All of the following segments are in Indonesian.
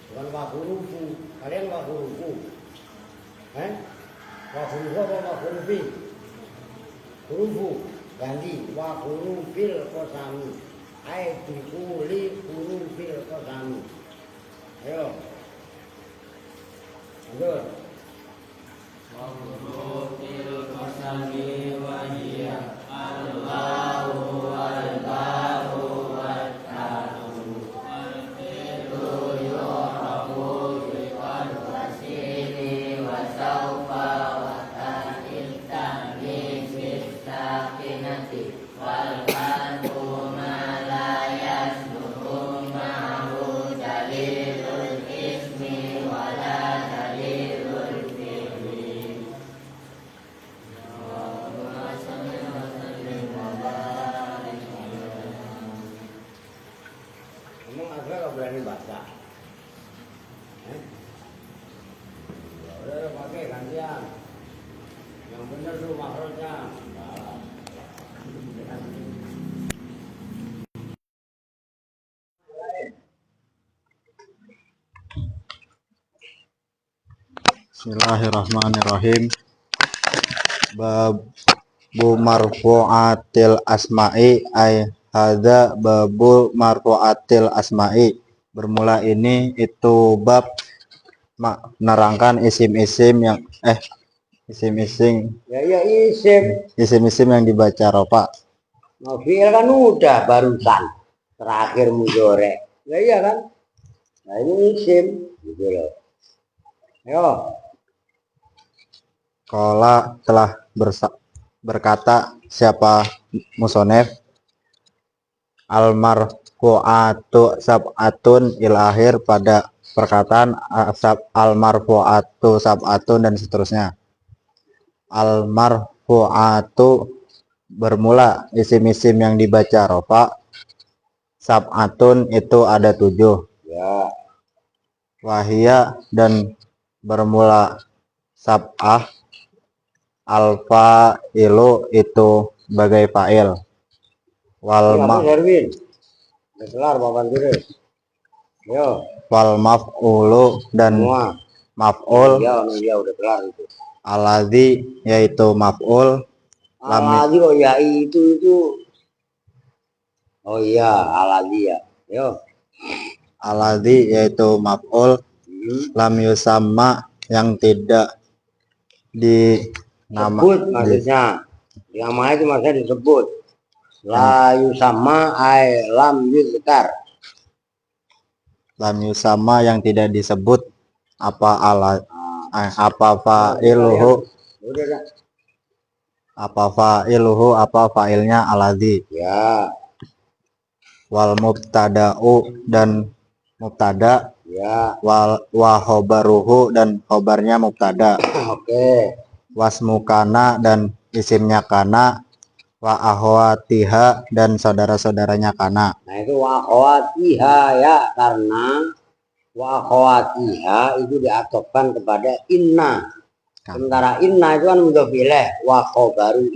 bukan wahurufu. Kalian wahurufu, wahurufu apa wahurufi? Hurufu ganti wahurufil qasami, ai bikuli hurufil qasami. Ayo lanjut. Wahurufil qasami wa hiya Allahu wal-Bahu wat-Tahu wal-Fi'lu yu'rafu biqad wasili wa sawfa wa ta'il ta'min bis-sakinati wal-qalbu ma la yasluhu ma'hu dalilul ismi wa la dalilul fi'li. Allahumma shalli wa sallim wa barik Emang Azra gak berani baca? Ya udah pakai gantian. Yang benar tuh makhrajnya. Bismillahirrahmanirrahim. Babu marfu'atil asma'i ay hadza babu marfu'atil asma'i. Bermula ini itu bab menerangkan isim-isim yang isim-isim Ya isim yang dibaca rofa. Mau fi'il kan udah barusan terakhir mudhari. Ya iya kan? Nah ini isim gitu loh. Ayo. Qala telah berkata siapa musonef, al marfu'atu sab'atun ilahir pada perkataan al marfu'atu sab'atun dan seterusnya. Al marfu'atu bermula isim-isim yang dibaca rofa, sab'atun itu ada 7. Ya. Wahia dan bermula sab'ah, alfa ilu itu sebagai fa'il. Wal maf'ulu dan maf'ul. Ya udah kelar itu. Aladzi yaitu maf'ul. Aladzi kok ya itu. Oh iya, aladzi ya. Yo. Aladzi yaitu maf'ul. Lam yusamma yang tidak Sebut maksudnya. Namanya itu maksudnya disebut. La yusamma ay lam yuzkar. Lam yusamma yang tidak disebut apa fa'iluhu. Apa fa'iluhu, apa fa'ilnya aladzi. Ya. Wal mubtada'u dan mubtada. Ya. Wa khobaruhu dan khobarnya mubtada. Oke. Wasmu kana dan isimnya kana. Wa akhwatiha dan saudara-saudaranya kana. Nah itu wa akhwatiha ya, karena wa akhwatiha itu diatofkan kepada inna. Sementara inna itu kan mudhof ilaih, wa khobaru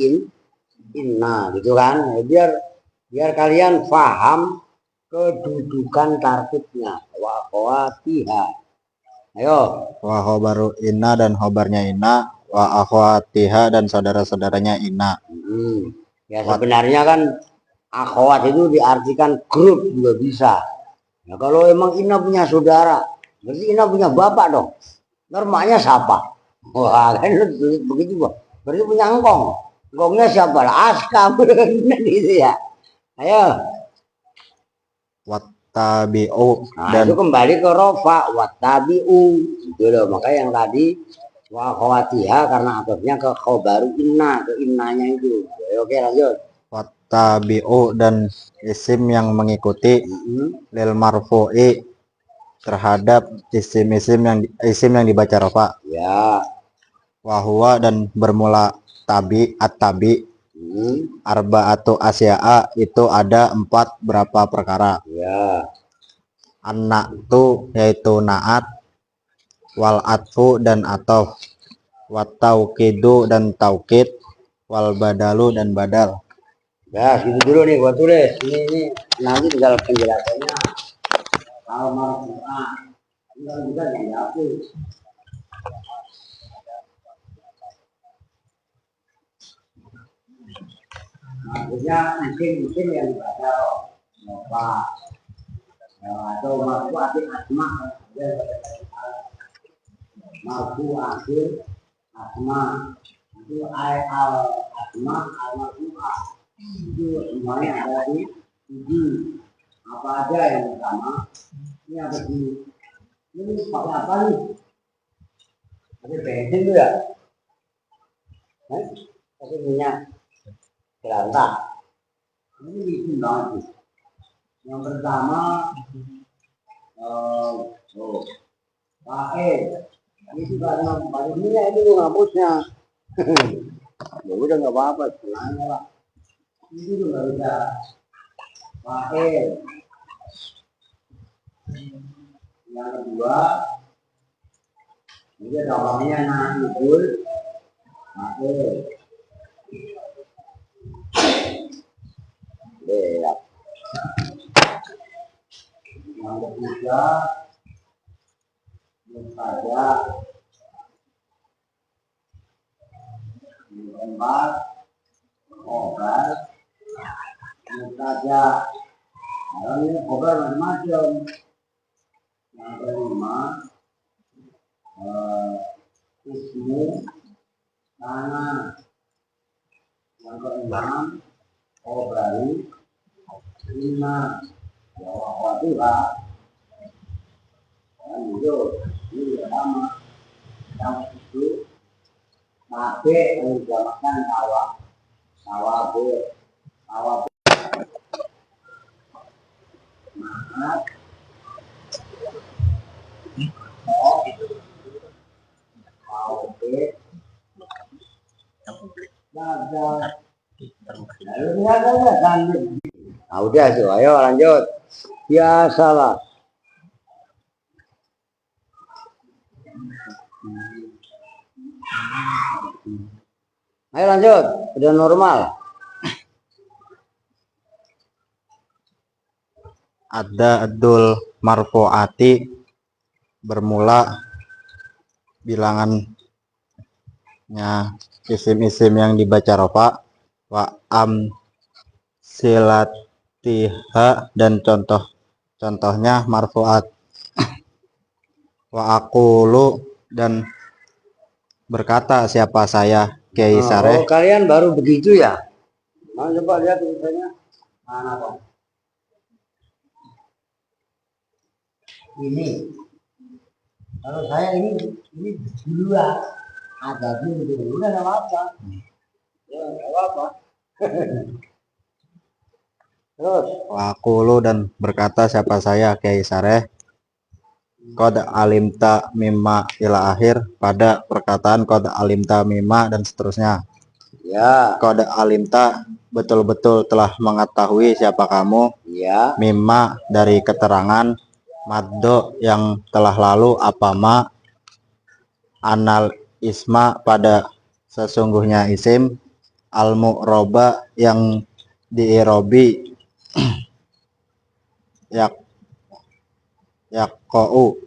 inna gitu kan. Biar kalian paham kedudukan tartibnya. Wa akhwatiha. Ayo. Wa khobaru inna dan khobarnya inna. Wa akhwatiha dan saudara-saudaranya inna. Ya sebenarnya kan akhwat itu diartikan grup juga bisa. Ya kalau emang Ina punya saudara, berarti Ina punya bapak dong. Normalnya siapa? Wah kan begitu Bang. Berarti punya engkong. Engkongnya siapa lah? Aska gitu ya. Ayo. wattabi'u Nah dan itu kembali ke rofa wattabi'u. Gitu loh. Makanya yang tadi wa khawatiha karena atofnya ke khobaru inna, ke innanya itu. Oke lanjut. wattabi'u dan isim yang mengikuti lil marfu'i terhadap isim yang dibaca rafa. Ya. Wahwa dan bermula tabi at-tabi arba'atu asya'a itu ada 4 berapa perkara. Ya. Anak tu yaitu naat, wal atfu dan atof, wat taukidu dan taukid, wal badalu dan badal. Ya, gitu dulu nih gua tulis. Ini nanti tinggal penjelasannya. Kalau marfu'ah, tinggal juga dihapus. Maksudnya mungkin yang dibaca apa? Atau marfu'ah asma, marfu'ah asma, itu al asma al marfu'ah. Itu semuanya ada di 7. Apa aja yang pertama? Ini apa sih? Ini pakai apa nih? Pakai bensin tuh ya? Pakai minyak jelantah. Ini licin banget sih. Yang pertama, pakai itu karena banyak minyak itu ngapusnya. Ya udah nggak apa-apa, sebenarnya lah. Itu juga bisa pakai. Yang kedua, ini dalamnya nahibul pakai. Ya. Yang ketiga, saja. Yang keempat, obat. Saja. Kalau ini obat macam-macam. Yang kelima, ismu tanah. Yang keenam, obrani lima. Bahwa Tuhan dan itu ini sama yang itu nabe yang dinamakan tawa maaf nah, udah tuh, ayo lanjut. Biasalah. Ayo lanjut, udah normal. Ada adul marfu'ati bermula bilangannya isim-isim yang dibaca rafa, wa silatiha dan contohnya marfu'at, wa aqulu dan berkata siapa saya Kiai Sareh. Oh, kalian baru begitu ya? Mau coba lihat tulisannya. Mana Bang? Ini. Kalau saya ini dulu ya. Ada dulu udah nggak apa-apa. Ya nggak apa-apa. Terus. Wa aqulu dan berkata siapa saya Kiai Sareh. Qad alimta mimma ila akhir pada perkataan qad alimta mimma dan seterusnya. Ya. Qad alimta betul-betul telah mengetahui siapa kamu. Ya. Mimma dari keterangan maddo yang telah lalu apa ma anal isma pada sesungguhnya isim al mu'roba yang diirobi yak yakou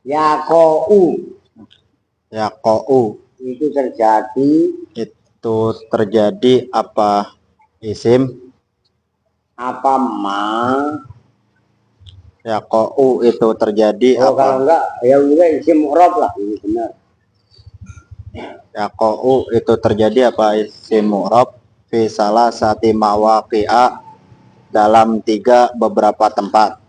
Yakou yakou itu terjadi itu terjadi apa isim? Apa ma? Yaqa'u itu terjadi Oh apa? kalau enggak ya udah isim mu'rab lah ini benar. Yaqa'u itu terjadi apa isim mu'rab fi salah sati mawaqi'a dalam 3 beberapa tempat.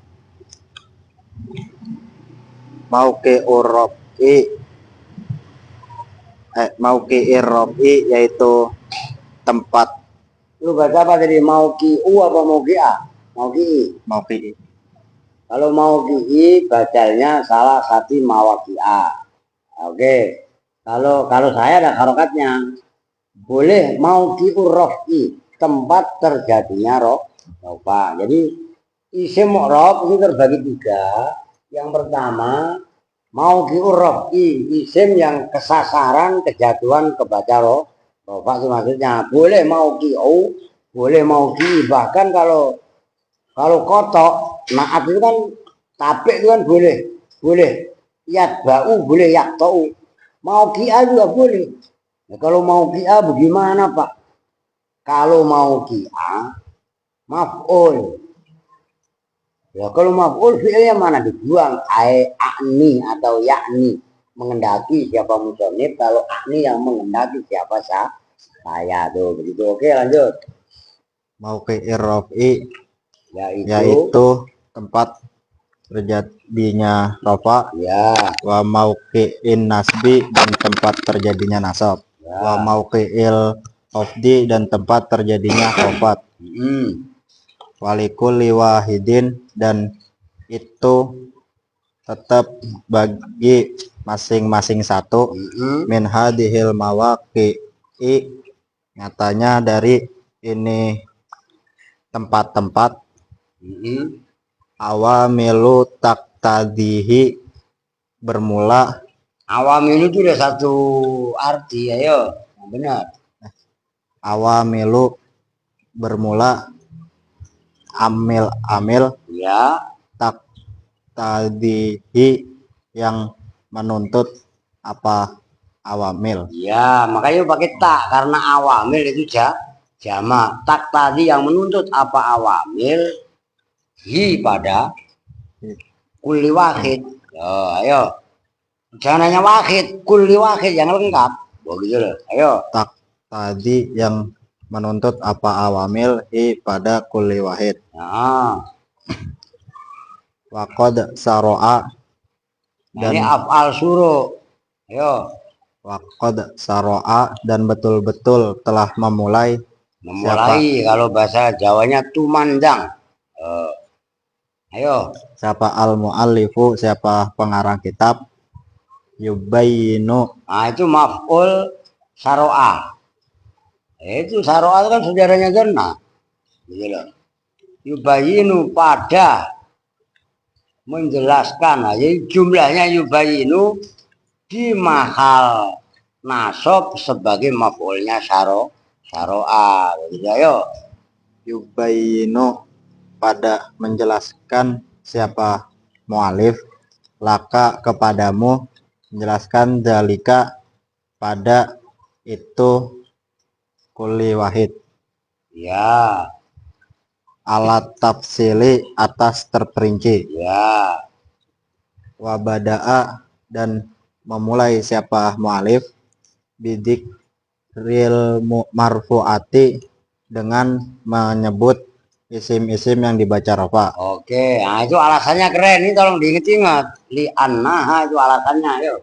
Mauqi'ur rab'i mauqi'ir rab'i yaitu tempat Lu baca apa tadi? Mau kiu apa mau kia? Mau ki. mauqi'i. Kalau mau ki bacanya salah satu mawakia. Oke. Kalau saya ada harokatnya. Boleh mau kiu rofi tempat terjadinya rofa. Jadi isim mu'rab itu terbagi 3. Yang pertama mau kiu rofi isim yang kesasaran kejatuhan kebaca rofa itu maksudnya. Boleh mau kiu, boleh mau ki. Bahkan kalau kotok naat itu kan tabik itu kan boleh yat bau boleh yak tau mau kia juga boleh. Nah, kalau mau kia bagaimana Pak? Kalau mau kia maf'ul ya, kalau maf'ul fi'ilnya mana dibuang akni atau yakni mengendaki siapa musonib, kalau akni yang mengendaki siapa saya tuh begitu. Oke lanjut. Mauqi'ir rab'i Yaitu yaitu tempat terjadinya rafa, ya wa mauqi'in nasbi dan tempat terjadinya nasab, wa mauqi'il khafdi dan tempat terjadinya khafat, walikulli wahidin dan itu tetap bagi masing-masing satu min hadhil mawaqi'i nyatanya dari ini tempat-tempat awamilu taktadihi bermula. Awamil itu udah satu arti, ayo benar. Awamilu bermula amil Ya, taktadihi yang menuntut apa awamil. ya makanya pakai tak karena awamil itu jamak. Tak tadi yang menuntut apa awamil hi pada kulli wahid. Oh, ayo. Jangan hanya wahid, kulli wahid yang lengkap. Begitu loh. Ayo. Tak tadi yang menuntut apa awamil hi pada kulli wahid. Nah, Waqad saro'a dan ini af'al suruh. Ayo. waqad saro'a dan betul-betul telah memulai. Memulai kalau bahasa Jawanya tumandang. Ayo. Siapa al-muallifu, siapa pengarang kitab, yubayinu. Nah itu maf'ul saro'a. Itu saro'a itu kan saudaranya Jannah. Gitu loh. Yubayinu pada menjelaskan. Nah, jadi jumlahnya yubayinu di mahal nasab sebagai maf'ulnya saro'a. Gitu ayo. Yubayinu pada menjelaskan siapa mu'alif, laka kepadamu, menjelaskan dalika pada itu kulli wahid. Ya. Alat tafsili atas terperinci. Ya. Wabada'a dan memulai siapa mu'alif bidik ril marfu'ati dengan menyebut isim-isim yang dibaca rafa. Oke, nah itu alasannya keren. Ini tolong diingat-ingat. Li annaha itu alasannya, yuk.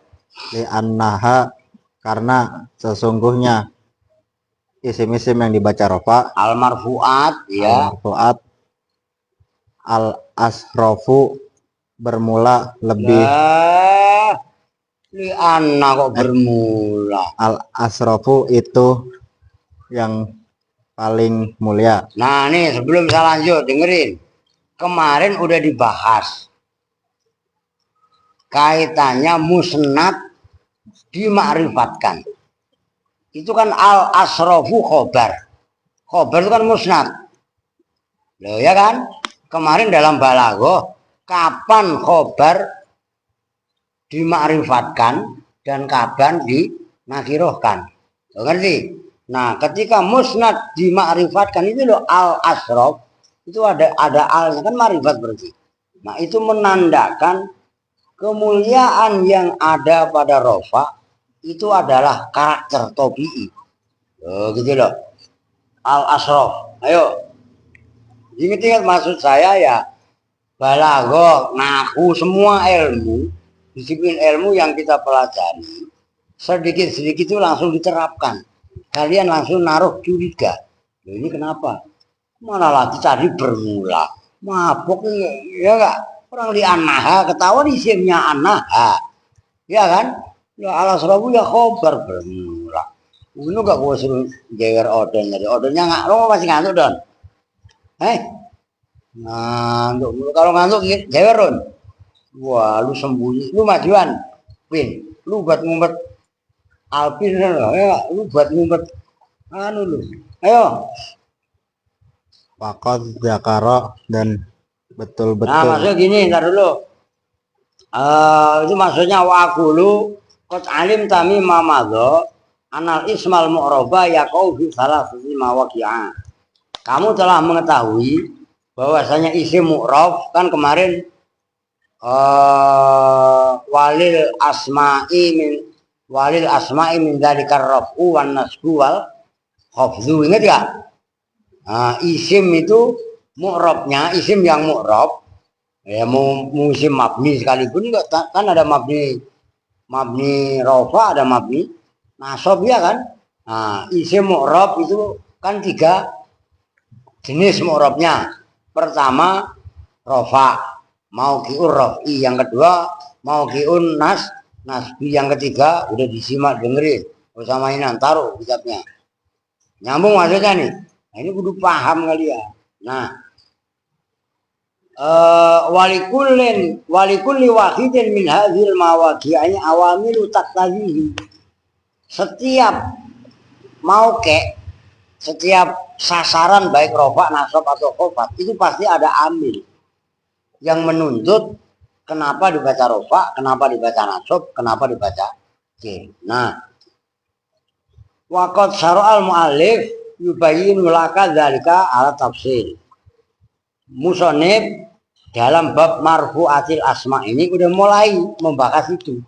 Li annaha karena sesungguhnya isim-isim yang dibaca rafa Al marfuat, ya. al marfuat al asrofu bermula lebih. Li anna kok bermula. Al asrofu itu yang paling mulia. Nah nih sebelum saya lanjut dengerin. Kemarin udah dibahas kaitannya musnad dima'rifatkan. Itu kan al asrofu khobar. Khobar itu kan musnad. Loh ya kan? Kemarin dalam balaghah kapan khobar dima'rifatkan dan kapan dinakirohkan. Lo ngerti? Nah, ketika musnad dima'rifatkan itu loh al asrof, itu ada alnya kan ma'rifat berarti. Nah, itu menandakan kemuliaan yang ada pada rofa itu adalah karakter tobi'i. Oh, gitu loh. Al asrof. Ayo. Ingat-ingat maksud saya ya, balaghah, nahwu, semua ilmu, disiplin ilmu yang kita pelajari, sedikit-sedikit itu langsung diterapkan. Kalian langsung naruh curiga. Ini kenapa? Mana lagi tadi bermula. Mabok ya enggak? Orang di anaha ketahuan isimnya anaha. Ya kan? Ya ala serabu ya khobar bermula. Ini enggak gue suruh jewer odon. Jadi odonnya enggak, lo masih ngantuk Don? Ngantuk. Kalau ngantuk jewer Don. Wah, lu sembunyi, lu majuan. Pin, lu buat ngumpet Alpin ya, lu buat ngumpet anu lu. Ayo. Fakot zakaro dan Nah, betul-betul. maksudnya gini, ntar dulu. Itu maksudnya wa'akulu qad alim tami mamadho anal ismal mu'roba yaqau fi salasati mawaqi'ah. Kamu telah mengetahui bahwasanya isim mu'rob kan kemarin walil asma'i min dzalikar raf'u wan nasbu wal khafdhu. Ingat ya? Nah, isim itu mu'rabnya, isim yang mu'rab ya isim mabni sekalipun juga kan ada mabni rofa, ada mabni nasab ya kan. Nah, isim mu'rab itu kan 3 jenis mu'rabnya. Pertama rofa, mauqi'ur raf'i, yang kedua mauqi'un nasbi, yang ketiga udah disimak dengerin bersama ini taruh kitabnya. Nyambung maksudnya nih. Nah, ini kudu paham kalian. Nah, walikulli wahidin min hadhil mawaqi'ani awamilu taqtadihi. Setiap setiap sasaran baik rofa, nasab atau khofat itu pasti ada amil yang menuntut kenapa dibaca rofa, kenapa dibaca nasab, kenapa dibaca j. Nah, waqad syara'al mu'allif yubayyinu laka dzalika ala tafsir. Musonib dalam bab marfu'atil asma ini udah mulai membahas itu.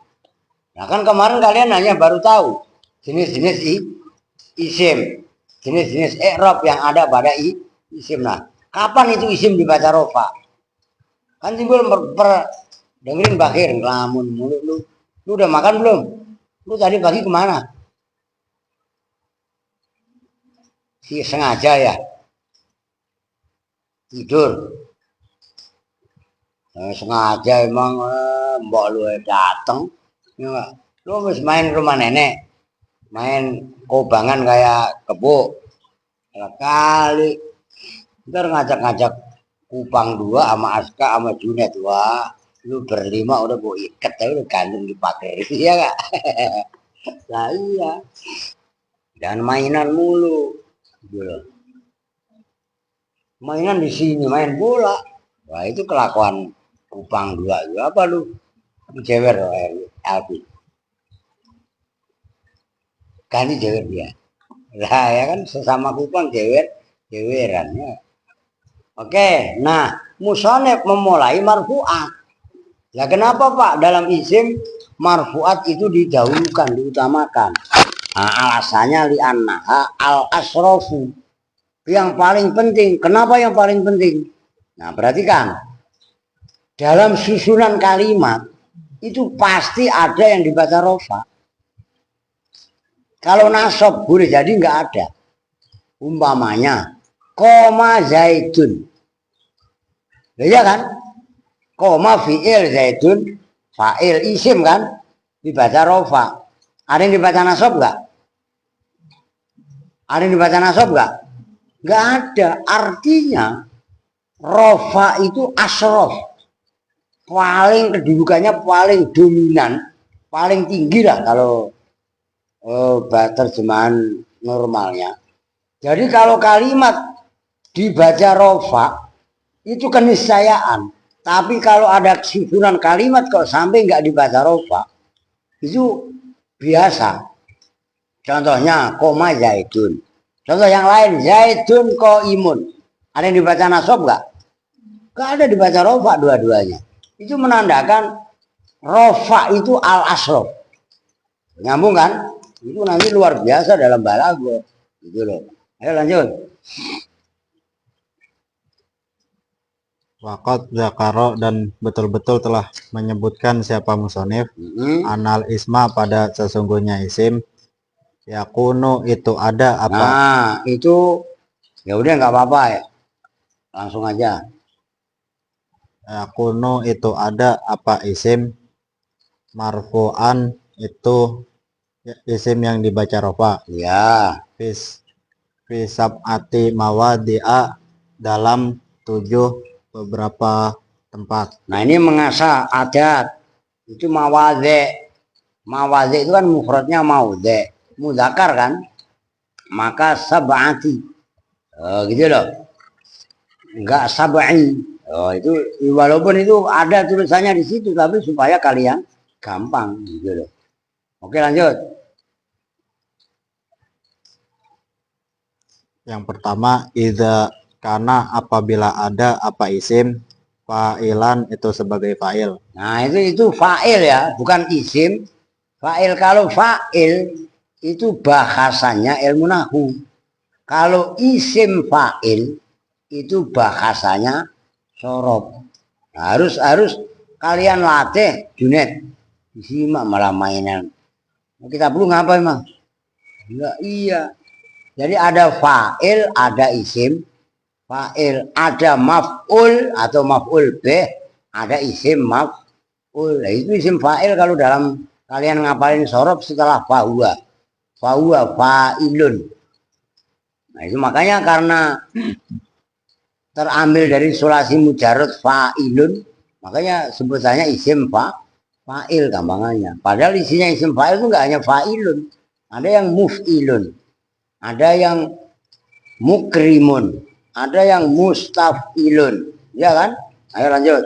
Nah kan kemarin kalian hanya baru tahu jenis-jenis isim, jenis-jenis i'rab yang ada pada isim. Nah, kapan itu isim dibaca rofa? Kan timbul dengerin Bakir, ngelamun mulu lu. Lu udah makan belum? Lu tadi pagi kemana? Sengaja ya tidur. Sengaja emang mbok lu dateng ya, lu harus main rumah nenek, main kobangan kayak kebo kali ntar ngajak-ngajak Kupang 2 sama Aska sama Junet. Wah, lu berlima udah gue ikat ya, udah gantung dipakai iya gak? Lah iya, dan mainan mulu gitu. Mainan di sini main bola. Wah, itu kelakuan Kupang 2 juga apa lu? Jewer Alpi. Ganti jewer dia. Lah ya kan sesama Kupang jeweran ya. Oke, nah musonef memulai marfu'at. Lah kenapa Pak dalam isim marfu'at itu didahulukan, diutamakan? Nah, alasannya li'annaha al-asrofu, yang paling penting. Kenapa yang paling penting? Nah, perhatikan. Dalam susunan kalimat itu pasti ada yang dibaca rofa. Kalau nasab boleh jadi nggak ada. Umpamanya koma zaitun. Ya kan? Koma fi'il zaitun fa'il isim kan? Dibaca rofa. Ada yang dibaca nasab nggak? Ada yang dibaca nasab nggak? Nggak ada. Artinya rofa itu asrof, paling kedudukannya paling dominan, paling tinggi lah kalau terjemahan normalnya. Jadi kalau kalimat dibaca rofa itu keniscayaan. Tapi kalau ada susunan kalimat kok sampai nggak dibaca rofa, itu biasa. Contohnya koma zaidun. Contoh yang lain zaidun qaimun. Ada yang dibaca nasab nggak? Nggak ada dibaca rofa dua-duanya. Itu menandakan rofa itu al asrof. Nyambung kan? Itu nanti luar biasa dalam balaghah. Gitu loh. Ayo lanjut. Waqad zakaro dan betul-betul telah menyebutkan siapa musonif anal isma pada sesungguhnya isim yakunu itu ada apa. Nah, itu ya udah nggak apa-apa ya. Langsung aja. Yakunu itu ada apa isim marfu'an itu isim yang dibaca rofa. Ya. Fisab ati mawadi'a dalam 7 beberapa tempat. Nah, ini mengasah adat. Itu mawadze. Mawadze itu kan mufradnya maudze. Mudzakkar kan? Maka sab'ati. Gitu loh. Enggak sab'i. Itu walaupun itu ada tulisannya di situ tapi supaya kalian gampang gitu loh. Oke, lanjut. Yang pertama idza karena apabila ada apa isim fa'ilan itu sebagai fa'il. Nah, itu fa'il ya, bukan isim. Fa'il, kalau fa'il itu bahasanya ilmu nahwu. Kalau isim fa'il itu bahasanya sorob. Nah, harus kalian latih Junet. Disimak malah mainan. Kita perlu ngapain mah? Enggak, iya. Jadi ada fa'il, ada isim fa'il, ada maf'ul atau maf'ul bih, ada isim maf'ul. Nah, itu isim fa'il kalau dalam kalian ngapalin sorob setelah fahuwa. Fahuwa fa'ilun. Nah, itu makanya karena terambil dari sulasi mujarrad fa'ilun, makanya sebutannya isim fa'il gampangannya. Padahal isinya isim fa'il itu enggak hanya fa'ilun. Ada yang muf'ilun, ada yang mukrimun, ada yang mustafilun, ya kan? Ayo lanjut.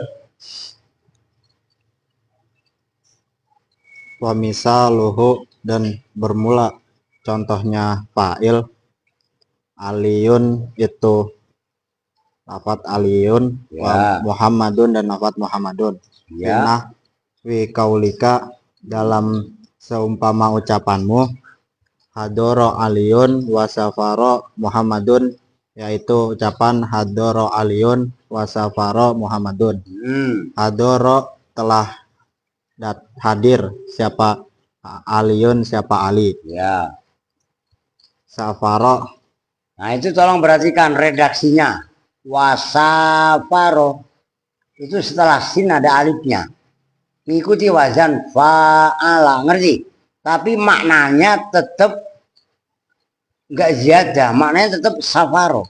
Wa misaluhu dan bermula contohnya fa'il aliyun itu lafat aliyun Ya. wa Muhammadun dan lafat Muhammadun. Ya. Nah, fi kaulika dalam seumpama ucapanmu hadoro aliyun wa safaro Muhammadun, yaitu ucapan hadoro aliyun wa safaro Muhammadun. Hadoro telah hadir siapa aliyun siapa Ali. Ya. Safaro. Nah, itu tolong perhatikan redaksinya. Wasafaro itu setelah sin ada alifnya. Mengikuti wazan fa'ala, ngerti? Tapi maknanya tetap enggak ziyadah, maknanya tetap safaro.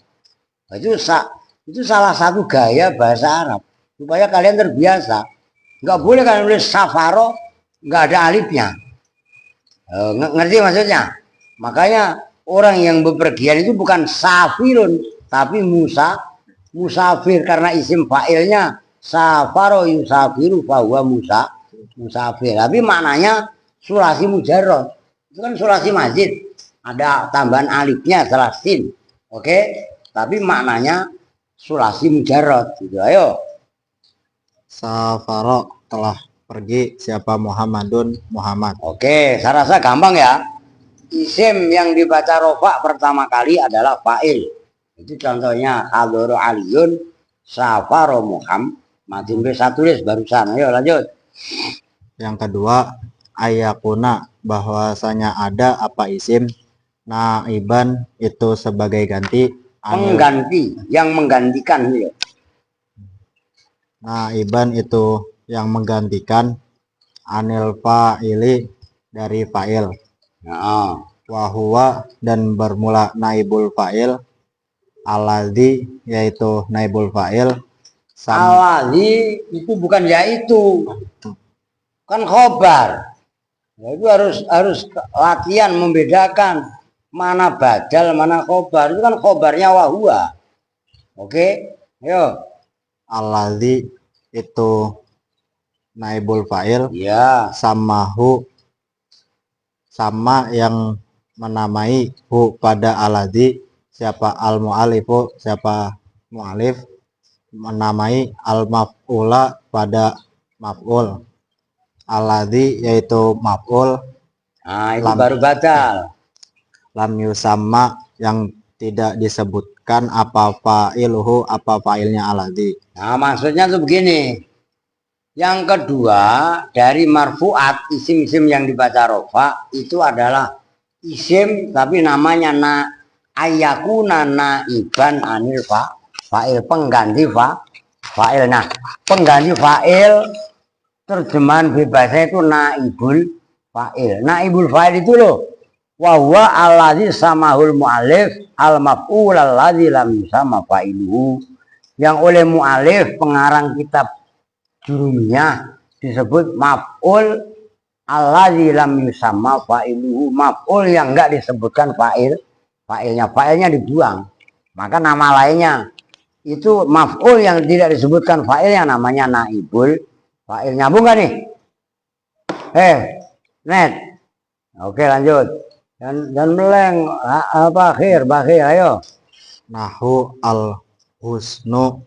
Itu salah satu gaya bahasa Arab supaya kalian terbiasa. Enggak boleh kalian nulis safaro enggak ada alifnya. Ngerti maksudnya? Makanya orang yang bepergian itu bukan safirun tapi musafir, karena isim fa'ilnya safaro yusafiru fahuwa musafir. Tapi maknanya sulasi mujarrad. Itu kan sulasi mazid. Ada tambahan alifnya setelah sin. Oke? Tapi maknanya sulasi mujarrad gitu. Ayo. Safaro telah pergi siapa Muhammadun Muhammad. Oke, saya rasa gampang ya. Isim yang dibaca rofa pertama kali adalah fa'il. Itu contohnya hadoro aliyun safaro Muhammadin. Bisa tulis barusan. Ayo lanjut. Yang kedua ayakuna bahwasanya ada apa isim naiban itu sebagai ganti Pengganti yang menggantikan gitu. Naiban itu yang menggantikan anil fa'ili dari fa'il. Nah, Wahuwa dan bermula naibul fa'il aladzi yaitu naibul fa'il alladzi itu bukan yaitu, kan khobar. Nah, itu harus latihan membedakan mana badal mana khobar. Itu kan khobarnya wahua. Oke, ayo. aladzi itu naibul fa'il Ya. samahu sama yang menamai hu pada aladzi, siapa al mu'alifu, siapa mu'alif, menamai al maf'ula pada maf'ul, aladzi yaitu maf'ul, Nah, itu lam baru batal. lam yusamma yang tidak disebutkan apa fa'iluhu, apa fa'ilnya aladzi. Nah, maksudnya tuh begini. Yang kedua, dari marfu'at, isim-isim yang dibaca rofa itu adalah isim tapi namanya ayakuna naiban anil fa'il, pengganti fa'il. Nah, pengganti fa'il terjemahan bebasnya itu naibul fa'il. Naibul fa'il itu loh, wa huwa alladzi samahul mu'alif al maf'ul alladzi lam yusama fa'iluhu. Yang oleh mu'alif pengarang kitab jurumiyah disebut maf'ul alladzi lam yusamma fa'iluhu, maf'ul yang enggak disebutkan fa'ilnya dibuang. Maka nama lainnya itu maf'ul yang tidak disebutkan fa'ilnya namanya naibul fa'il. Nyambung gak nih? Net. Oke, lanjut. Dan meleng Bakhir, ayo. Nahu al husnu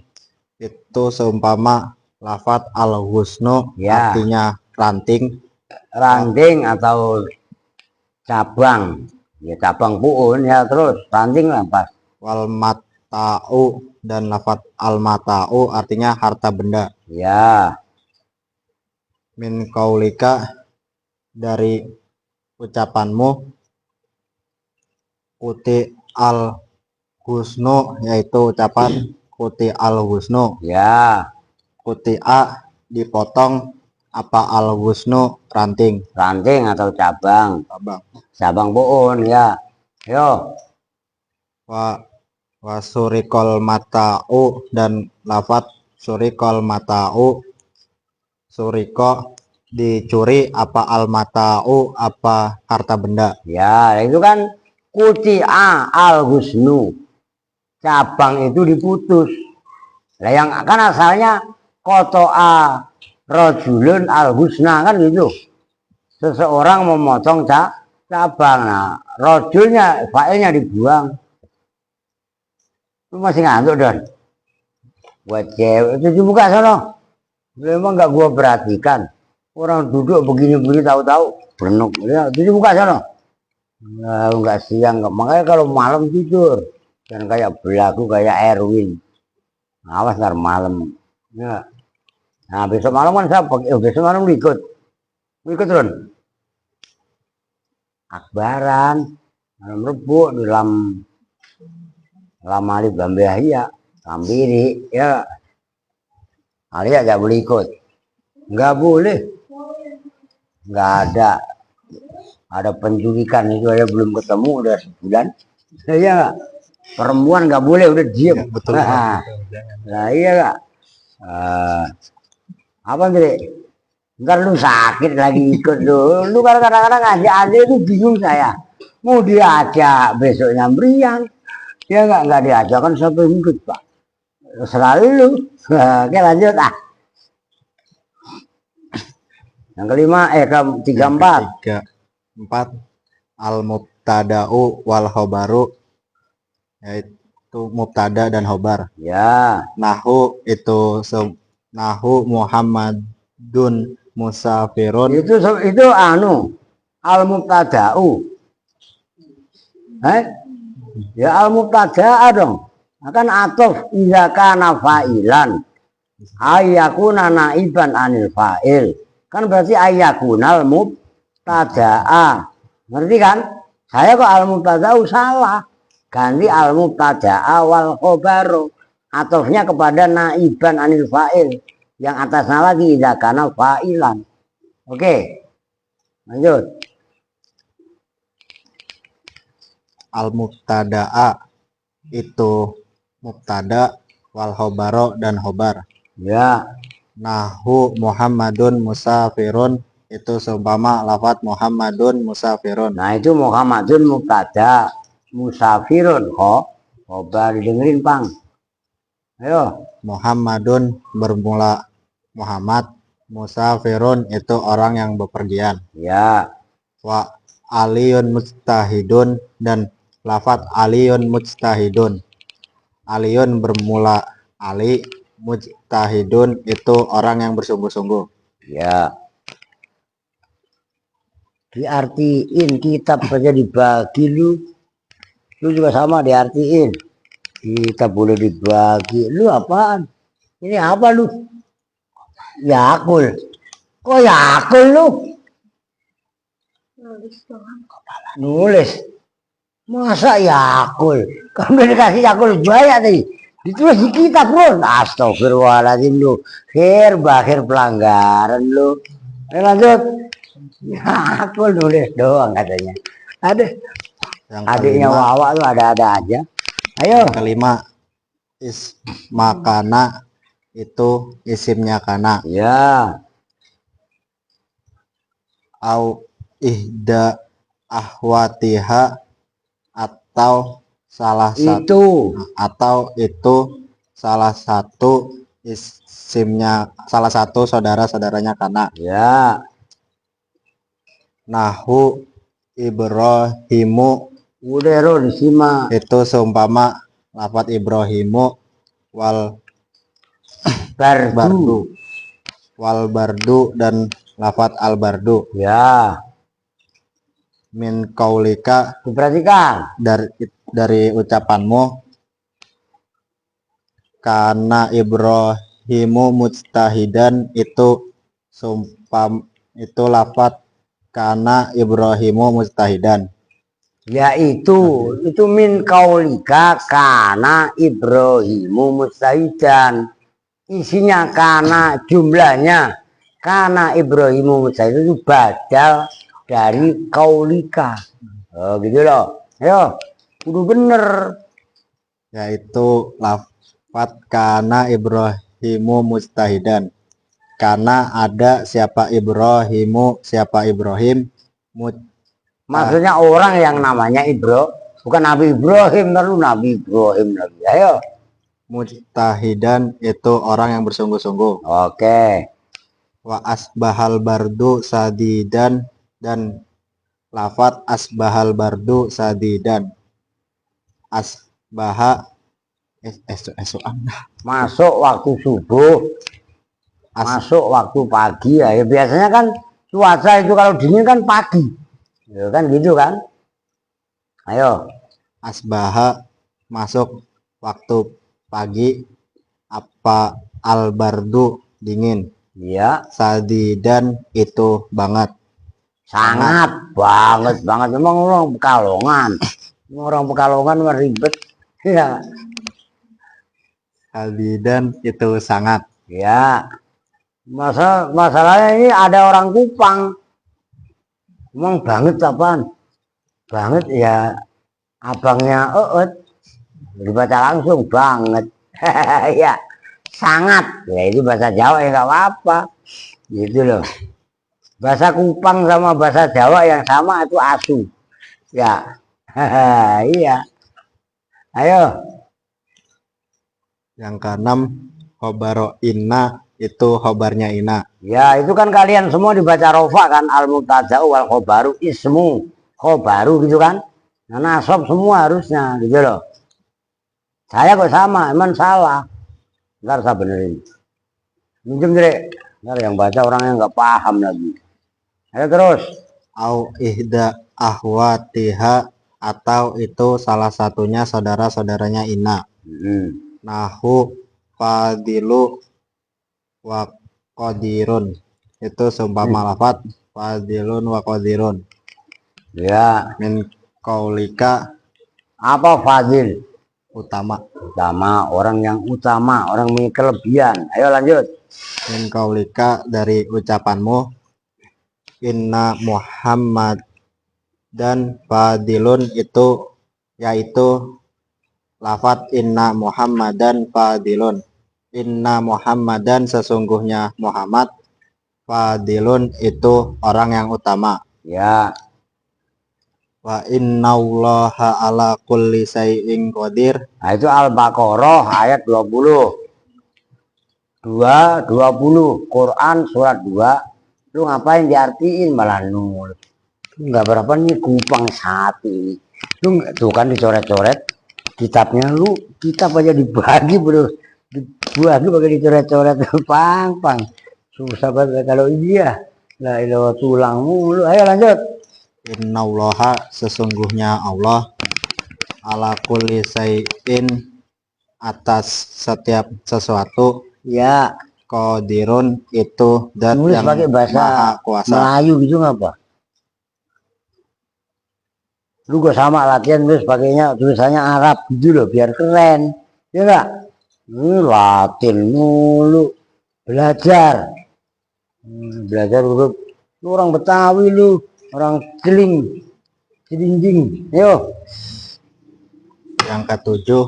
itu seumpama lafat al husnu, Ya. artinya ranting Atau cabang, ya cabang puun ya, terus ranting lah pas. wal mata'u dan lafat al mata'u artinya harta benda. Ya, Min kaulika dari ucapanmu, kuti al husnu yaitu ucapan kuti al husnu, ya, kuti a dipotong, apa al husnu ranting. ranting atau cabang puun ya. Yo, Wa surikol mata'u dan lafat surikol mata'u, suriko dicuri, apa al mata'u apa harta benda. ya itu kan kutia al husnu, cabang itu diputus. Nah, yang kan asalnya kotoa rojulun al husna kan gitu. Seseorang memotong cabang. Nah, rojulnya failnya dibuang. Lu masih ngantuk, Don? Buat cewek itu dibuka sono. Memang nggak gua perhatikan. Orang duduk begini-begini tahu-tahu berenuk. Ya, itu dibuka sono. Nah, nggak siang, nggak. Makanya kalau malam tidur dan kayak belagu kayak Erwin. Awas ntar malam. Ya. Nah, besok malam kan saya besok malam ikut Ron. Akbaran malam Rebo di Lamali Bambahia Kambiri ya. Alia gak boleh ikut. Nggak boleh. Nggak ada penculikan itu aja belum ketemu udah sebulan. Iya nggak? Perempuan nggak boleh, udah diem. Ya, betul. Nah iya nggak? Apa nih? Ntar lu sakit lagi ikut lu. Lu kadang-kadang ngajak aja itu bingung saya. Mau diajak besoknya meriang. Ya nggak diajak kan sampai ikut Pak. Selalu lu. Oke lanjut ah. Yang kelima ke 34 al mubtada'u wal khobaru yaitu mubtada dan khobar. Ya. Nahu itu nahu Muhammadun musafirun. Itu al mubtada'u. Ya al mubtada'a dong. Akan atof idza kana fa'ilan. Ayakuna naiban anil fa'il. Kan berarti ayakunal mubtada'a. Ngerti kan? Saya kok al mubtada'u salah. Ganti al mubtada'a wal khobaru. Atofnya kepada naiban anil fa'il. Yang atasnya lagi idza kana fa'ilan. Oke. Lanjut. Al mubtada'a itu mubtada, wal khobaro dan khobar. Ya. Nahu Muhammadun musafirun itu seumpama lafat Muhammadun musafirun. Nah itu Muhammadun mubtada, musafirun khobar, dengerin Pang. Ayo. Muhammadun bermula Muhammad, musafirun itu orang yang bepergian. Ya. aliyun mujtahidun dan lafat aliyun mujtahidun. Aliyun bermula ali, mujtahidun itu orang yang bersungguh-sungguh. Ya. Diartiin kitab saja dibagi lu juga sama diartiin. Kita boleh dibagi. Lu apaan? Ini apa lu? Yakul. Kok Yakul lu? Nulis. Masa Yakul? Kamu udah dikasih Yakul banyak tadi. Ditulis di kitab pun. Astagfirullahaladzim lu. Khir pelanggaran lu. Ayo lanjut. Yakul nulis doang katanya. Ada. Yang Adiknya kelima, Wawa tuh ada-ada aja. Ayo. kelima ismakana itu isimnya kana. Ya. Au ihda ahwatiha atau itu salah satu isimnya, salah satu saudara-saudaranya kana. Ya. Nahu Ibrahimu Udah Ron simak. itu seumpama lafat Ibrahimu wal bardu wal bardu dan lafat al bardu. Ya. Min kaulika Diperhatikan. dari ucapanmu, karena Ibrahimu mujtahidan itu sumpam itu lafat karena Ibrahimu mujtahidan. Yaitu itu min kaulika karena Ibrahimu mustahidan. Isinya karena jumlahnya karena Ibrahimu mustahidan itu badal dari kaulika. Oh gitu loh. Ayo, kudu bener. Yaitu lafat karena Ibrahimu mujtahidan. Karena ada siapa Ibrahimu, siapa Ibrahim Maksudnya orang yang namanya bukan Nabi Ibrahim, lalu Nabi Ibrahim lagi. Ayo. mujtahidan itu orang yang bersungguh-sungguh. Oke. Wa asbahal bardu sadidan dan lafat asbahal bardu sadidan. Asbaha Masuk waktu subuh, masuk waktu pagi ya. Biasanya kan cuaca itu kalau dingin kan pagi. Ya kan gitu kan. Ayo. Asbaha masuk waktu pagi, apa albardu dingin. Iya. Sadidan itu banget. Sangat banget. Memang orang Pekalongan. Orang Pekalongan mah ribet. Ya. Sadidan itu sangat. Ya. Masalahnya ini ada orang Kupang. Emang banget apaan? Banget ya abangnya dibaca langsung banget. Ya. Sangat. Ya itu bahasa Jawa ya nggak apa-apa. Gitu loh. Bahasa Kupang sama bahasa Jawa yang sama itu asu. Ya. Iya. Ayo. Yang keenam khobaro inna itu khobarnya ina. Ya itu kan kalian semua dibaca rofa kan, al mubtada'u wal khobaru ismu khobaru gitu kan. Nah nasab semua harusnya gitu loh. Saya kok sama, emang salah. Ntar saya benerin. Minjem Dre. Ntar yang baca orangnya nggak paham lagi. Ayo terus. Au ihda ahwatiha atau itu salah satunya saudara-saudaranya ina. Nahu fadilu wa qadirun itu seumpama lafat fadilun wa qadirun. Ya. Min kaulika Apa fadil? utama. Utama, orang yang utama, orang punya kelebihan. Ayo lanjut. Min kaulika dari ucapanmu, inna Muhammad dan fadilun itu yaitu lafat inna Muhammadan fadilun. Inna Muhammadan sesungguhnya Muhammad, fadilun itu orang yang utama. Ya. Wa innallaha ala kulli syai'in qadir. Nah itu Al-Baqarah ayat 20. 20 Quran surat 2. Lu ngapain diartiin malah nulis. Enggak berapa nih Kupang satu ini. Lu tuh kan dicoret-coret kitabnya, lu kitab aja dibagi bro, dibagi pakai dicoret-coret. Pang susah banget kalau iya. Lah ilo tulang mulu. Ayo lanjut. Innallaha sesungguhnya Allah ala kulli syai'in atas setiap sesuatu Ya, qadirun itu zat nulis yang pakai bahasa maha kuasa. Melayu gitu ngapa? Lu gak sama latihan terus pakainya tulisannya Arab gitu loh biar keren. Ya enggak? Ini Latin mulu. Belajar. Belajar huruf. Lu orang Betawi lu, orang Celing, Cilinjing. Yo. Yang ketujuh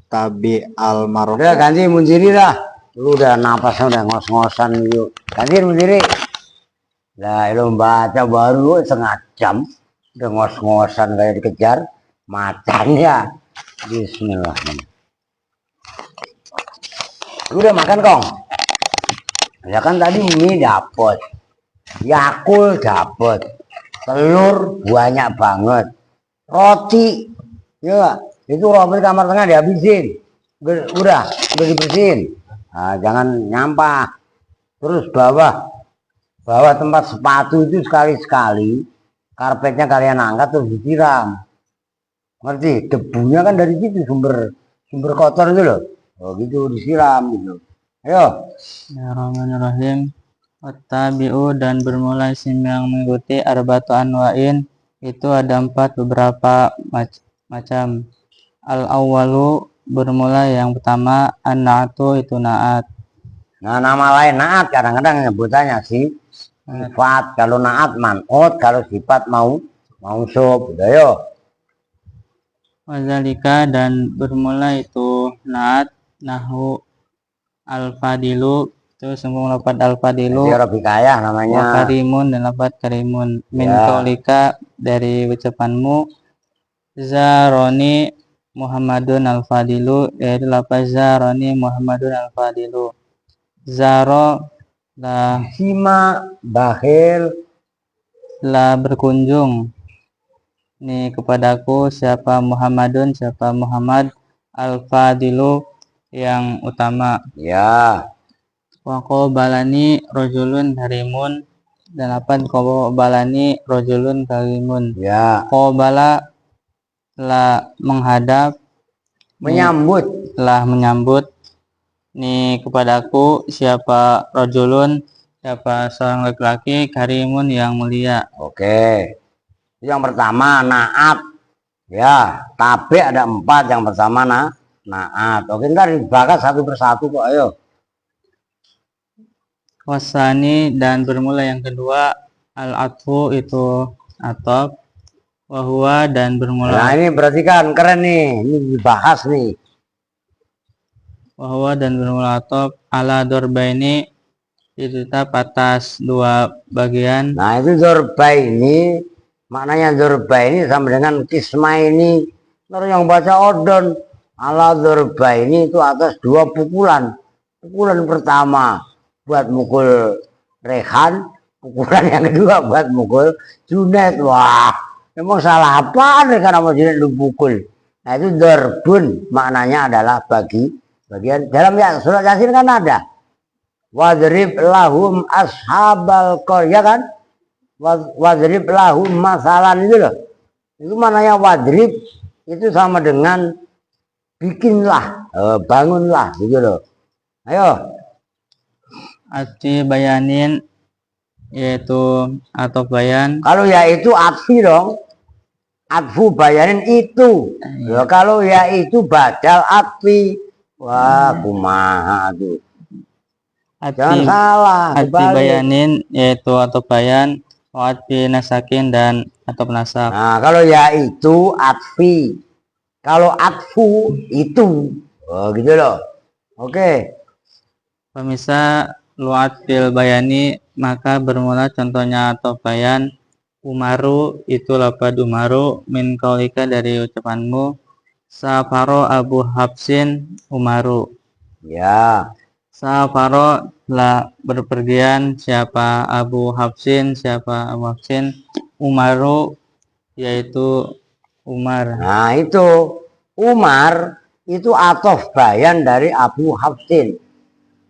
tabi al marfu. Udah ganti Munziri dah. Lu udah napasnya udah ngos-ngosan yuk. Ganti Munziri. Lah lu baca baru setengah jam. Udah ngos-ngosan kayak dikejar macannya. Bismillah. Lu udah makan Kong? Ya kan tadi mie dapet, Yakul dapet, telur banyak banget, roti, ya itu roti kamar tengah dihabisin, udah dibersihin. Nah, jangan nyampah. Terus bawah tempat sepatu itu sekali-sekali karpetnya kalian angkat terus disiram. Ngerti? Debunya kan dari situ sumber kotor itu loh. Oh gitu disiram gitu. Ayo. Bismillahirrahmanirrahim. Wattabi'u dan bermula isim yang mengikuti arba'atu anwa'in itu ada 4 beberapa macam. Al-awwalu bermula yang pertama an-na'atu itu na'at. Nah nama lain naat kadang-kadang nyebutannya sifat, kalau naat man'ut, kalau sifat mausuf. Udah yo. Wazalika dan bermula itu naat nahu al-fadilu itu semua lapat al-fadilu Jadi Robi Kayah wa namanya. karimun dan lapat karimun min Ya. qaulika dari ucapanmu zaroni Muhammadun al-fadilu yaitu lapat zaroni Muhammadun al-fadilu. Zaro lah Sima, bakhil, lah berkunjung nih kepadaku siapa Muhammadun siapa Muhammad al-fadilu yang utama. ya. Wa qabalani rajulun harimun dan apa qabalani rajulun karimun. Ya. Qabala lah menghadap, Menyambut. telah menyambut nih kepadaku siapa rajulun siapa seorang laki-laki karimun yang mulia. Oke. Yang pertama naat. Ya, tabe ada 4. Yang pertama naat. Oke, ntar dibahas satu persatu kok. Ayo. Wasani dan bermula yang kedua al-atfu itu atop wahwa dan bermula. Nah ini berarti kan keren nih. Ini dibahas nih. Wahwa dan bermula atop ala dorbaini itu tetap atas 2 bagian. Nah itu zorba ini. Maknanya zorba ini sama dengan kisma ini. Terus yang baca odon. Ala zorba ini itu atas 2 pukulan. Pukulan pertama buat mukul Rehan. Pukulan yang kedua buat mukul Junet. Wah, emang salah apa Rehan sama Junet lu pukul? Nah itu dorbun. Maknanya adalah bagian. Dalam ya, surat Yasin kan ada. Wadrib lahum ashabal qarya kan? Wadrib lahum masalan itu loh. Itu maknanya wadrib itu sama dengan bikinlah, bangunlah gitu loh. Ayo. Atfi bayanin yaitu atau bayan. Kalau ya itu atfi dong. Atfu bayanin itu. Ya, kalau ya itu badal atfi. Wah, kumaha tuh. Jangan salah. Atfi bayanin yaitu atau bayan. Atfi nasakin dan atau nasab. Nah, kalau ya itu atfi. Kalau atfu itu. Oh, gitu loh. Oke. Pemirsa luat fil bayani maka bermula contohnya atau bayan Umaru itu lapad Umaru min kaulika dari ucapanmu Safaro Abu Habsin Umaru. Ya. Safaro lah berpergian siapa Abu Habsin Umaru yaitu Umar. Nah itu Umar itu atof bayan dari Abu Hafsin.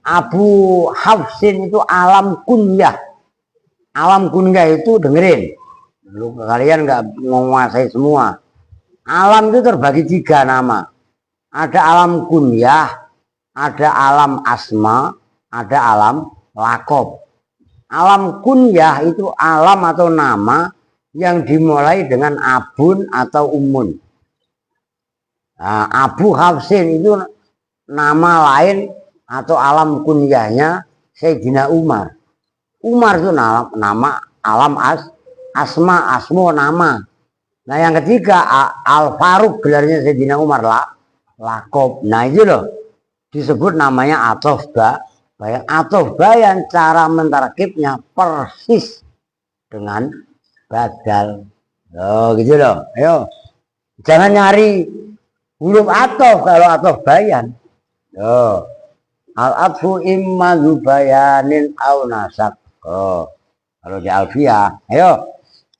Abu Hafsin itu alam kunyah. Alam kunyah itu dengerin. Lu kalian nggak menguasai semua. Alam itu terbagi 3 nama. Ada alam kunyah, ada alam asma, ada alam lakob. Alam kunyah itu alam atau nama yang dimulai dengan abun atau umun. Nah, Abu Hafsin itu nama lain atau alam kunyahnya Sayyidina Umar. Umar itu nama alam asma, asmo nama. Nah yang ketiga Al Faruq gelarnya Sayyidina Umar lakob. Nah itu loh disebut namanya atof bayan. Atof bayan cara mentarkibnya persis dengan badal. Oh gitu loh. Ayo jangan nyari huruf atof kalau atof bayan. Oh al atfu imma bayanin au nasak. Oh kalau di alfiah. Ayo.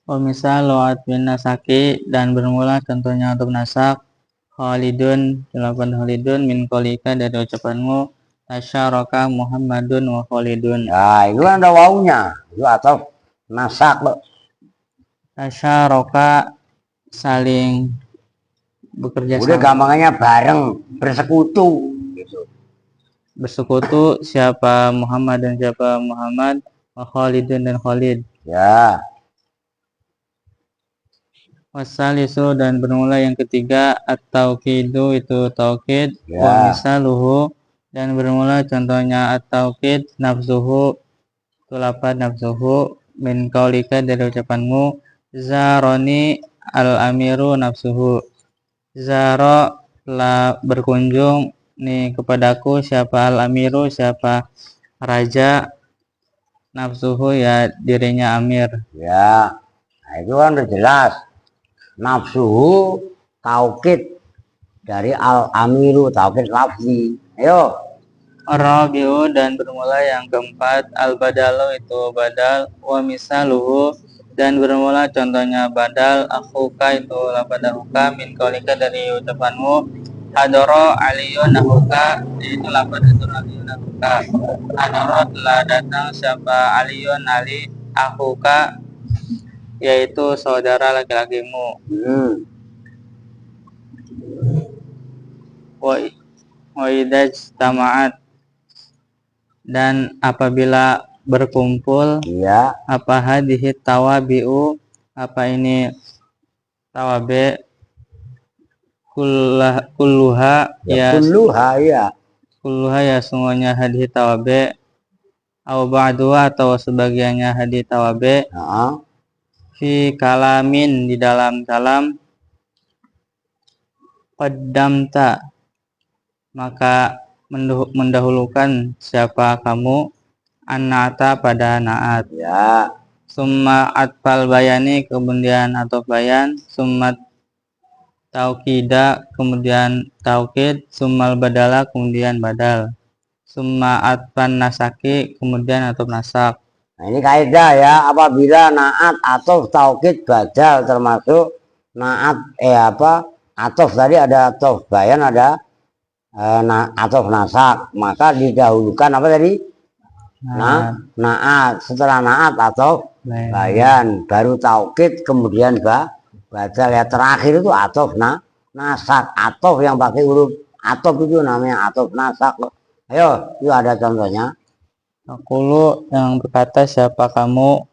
Misal loat bin nasaki dan bermula contohnya untuk nasak Khalidun, delapan Khalidun min kolika dari ucapanmu tasyaraka Muhammadun wa Khalidun. Nah itu kan ada wawunya. Itu atau nasak loh. Tasyaraka saling bekerja Udah sama. gampangnya bareng bersekutu gitu. Bersekutu siapa Muhammad dan siapa Muhammad, wa Khalidun dan Khalid. Ya. Wasalisu dan bermula yang ketiga at-tauqidu itu taukid. Ya. Wa misaluhu dan bermula contohnya at-taukid nafsuhu itu lapad nafsuhu min qaulika dari ucapanmu zaroni al-amiru nafsuhu. Zaro telah berkunjung nih kepadaku siapa al-amiru siapa raja nafsuhu ya dirinya amir. Ya. Nah, itu kan udah jelas. Nafsuhu taukid dari al-amiru taukid lafzi. Ayo. Rabiu dan bermula yang keempat al-badalu itu badal wa misaluhu dan bermula contohnya badal akhuka itu lapad akhuka min qaulika dari ucapanmu hadoro aliyun akhuka itu lapad aliyun akhuka hadoro telah datang siapa aliyun ali akhuka yaitu saudara laki-lakimu. Wa idaj tamaat dan apabila berkumpul Iya. apa hadhihi tawabi'u apa ini tawabe kulluha ya kulluha ya semuanya hadhihi tawabe au ba'duha atau sebagiannya hadhihi tawabe fi kalamin di dalam kalam qaddamta maka mendahulukan siapa kamu an-na'ata pada naat. Ya. Summa atfal bayani kemudian atau bayan, summa taukida kemudian taukid, summal badala kemudian badal. Summa atfan nasaki kemudian atau nasak. Nah ini kaidah ya, apabila naat atau taukid badal termasuk naat atof tadi ada atof bayan ada atof nasak, maka didahulukan apa tadi? Naat setelah naat atof bayan baru taukid kemudian badal ya terakhir itu atof nasak. Atof yang pakai huruf atof itu namanya atof nasak. Ayo, itu ada contohnya. Aqulu yang berkata siapa kamu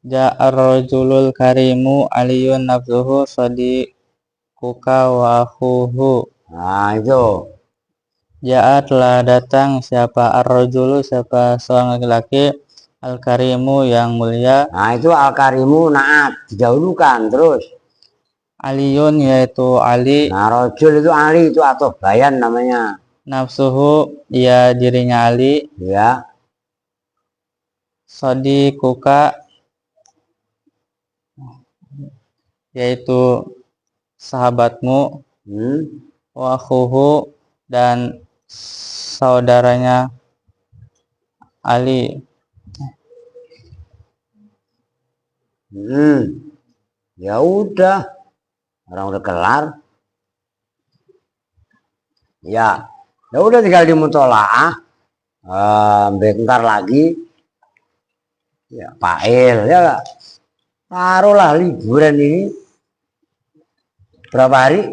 ja'ar rajulul karimu aliyun nafsuhu sadiquka wa akhuhu. Nah itu Ja'a telah datang siapa ar-rajulu siapa seorang laki-laki al-karimu yang mulia. Nah itu al-karimu naat didahulukan terus. Aliyun yaitu Ali. Nah rajul itu Ali itu atof bayan namanya. Nafsuhu ya dirinya Ali. Ya. Sadiquka yaitu sahabatmu. Wa akhuhu dan saudaranya Ali. Ya udah, orang udah kelar. Ya, ya udah tinggal dimutolaah. Bentar lagi ya Pail ya gak? Taruhlah liburan ini berapa hari?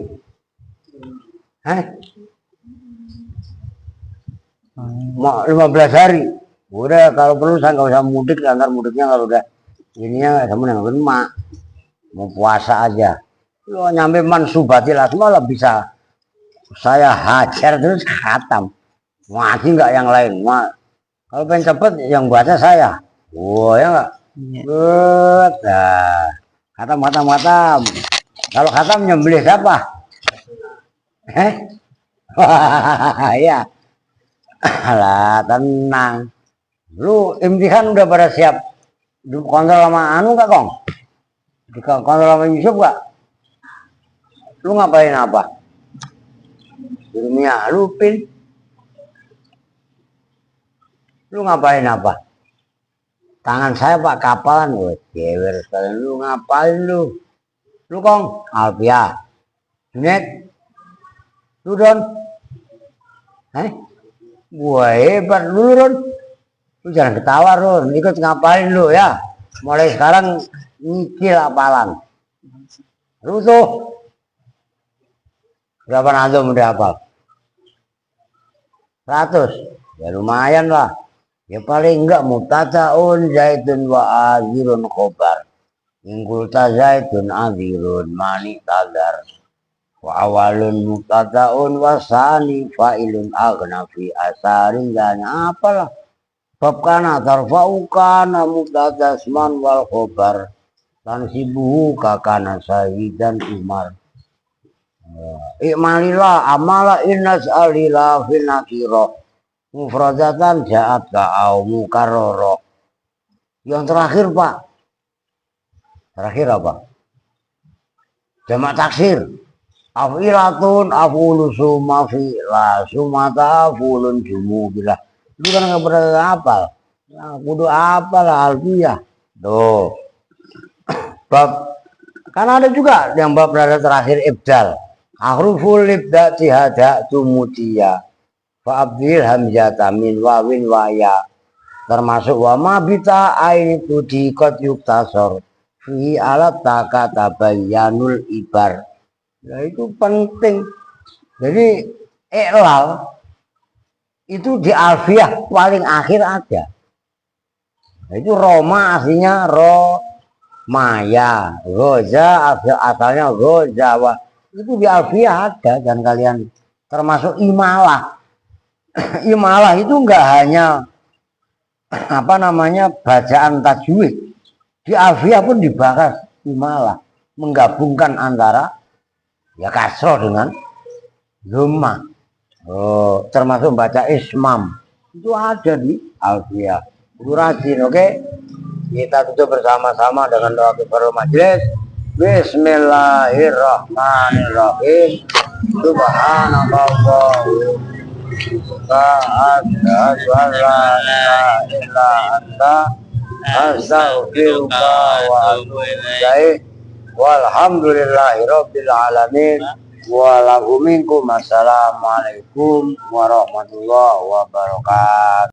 Mau 15 hari. Udah kalau perlu saya nggak usah mudik, antar mudiknya kalau udah ininya sama dengan emak. Mau puasa aja. Lo nyampe Mansubatil Asma lah bisa saya hajar terus khatam. Ngaji nggak yang lain. Kalau pengen cepet yang baca saya. Wah ya nggak? Nah, khatam. Kalau khatam nyembelih siapa? Ya. Alah, tenang. Lu imtihan udah pada siap kontrol sama anu gak, Kong? Di kontrol sama Yusuf gak? Lu ngapain apa? Dunia lu Pin. Lu ngapain apa? Tangan saya Pak kapalan, jewer sekalian. Lu ngapain lu? Lu Kong, Alpia, Junet, lu Don, wah hebat lu Ron. Lu jangan ketawa Ron, ikut ngapain lu ya? Mulai sekarang nyicil apalan. Lu tuh berapa nazom udah hafal? 100. Ya lumayan lah. Ya paling enggak mutataun zaitun wa azirun khobar. Ingkulta zaitun azirun mani tagar. Wa awalun mutataun wasani fa'ilun aghna fi asarin dan apalah. Bab kana tarfa'u kana mutatasman wal khobar. Tansibuhu kakana sahidan umar. Ikmalillah amala innas alila fil nakiro mufradatan ja'at ka'au mukarroro. Yang terakhir Pak, terakhir apa? Jamak taksir. Afilatun afulu sumafila sumata afulun jumubilah. Lu kan nggak pernah hafal. Nah, kudu hafal alfiyah. Tuh. Bab kan ada juga yang bab berada terakhir ibdal. Ahruful ibdati hada tumutia fa abdil hamzata min wawin waya termasuk wa ma bita aini tudi qad yuktasor fi alat takata bayanul ibar. Nah itu penting. Jadi i'lal itu di alfiyah paling akhir ada. Nah, itu Roma aslinya Maya, Goza asalnya Gozawa. Itu di alfiyah ada dan kalian termasuk imalah. Imalah itu enggak hanya apa namanya bacaan tajwid. Di alfiyah pun dibahas imalah, menggabungkan antara ya kasroh dengan dhamma. Oh, termasuk baca ismam. Itu ada di alfiyah. Itu rajin, oke? Kita tutup bersama-sama dengan doa kifaratul majelis. Bismillahirrahmanirrahim. Subhanallah. Asyhadu an la ilaha illa anta astaghfiruka wa atubu ilaik. Walhamdulillahirabbil alamin. Wa lakum minkum assalamualaikum warahmatullahi wabarakatuh.